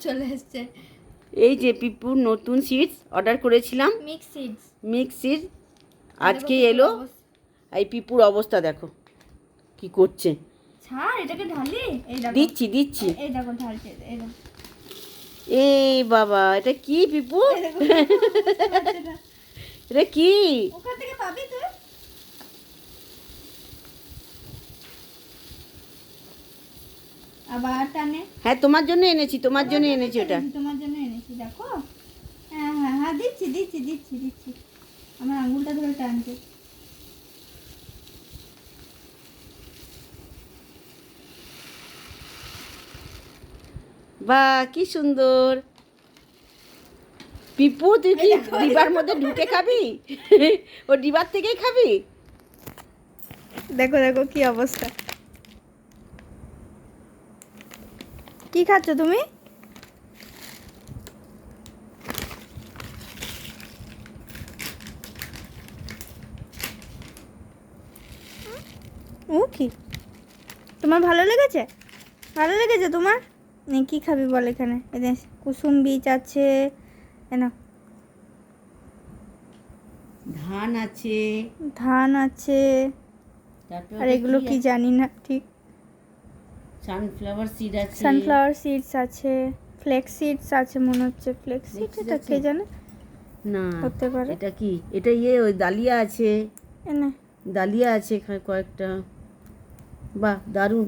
চলে এসছে। এই যে পিপুর নতুন সিডস অর্ডার করেছিলাম, মিক্স সিডস আজকে এলো। এই পিপুর অবস্থা দেখো কি করছে। ছাড় এটাকে ঢালি। এই দেখো দিচ্ছি এই দেখো ঢালছে। এই দেখো এই বাবা, এটা কি পিপু? এটা কি? ওখান থেকে পাবি তুই। আবার টানে। হ্যাঁ তোমার জন্য এনেছি, তোমার জন্য এনেছি ওটা। তোমার জন্য এনেছি দেখো। হ্যাঁ হ্যাঁ হ্যাঁ দিচ্ছি। আমার আঙুলটা ধরে টানছে। বাহ কি সুন্দর। পিপু তুই কি ডিবার মধ্যে ঢুকে খাবি? ও ডিবার থেকেই খাবি? দেখো দেখো কি অবস্থা। কি খাচ্ছ তুমি? ও কি তোমার ভালো লেগেছে? ভালো লেগেছে তোমার? কি খাবি বল? এখানে কুসুম বীজ আছে, না ধান আছে, ধান আছে, আর এগুলো কি জানি না ঠিক। সানফ্লাওয়ার সিড আছে, সানফ্লাওয়ার সিডস আছে, ফ্লেক্স সিডস আছে মনে হচ্ছে। ফ্লেক্স সিড এটা কে জানে? না হতে পারে। এটা কি? এটা ওই ডালিয়া আছে, না ডালিয়া আছে কয়েকটা। বাহ দারুণ।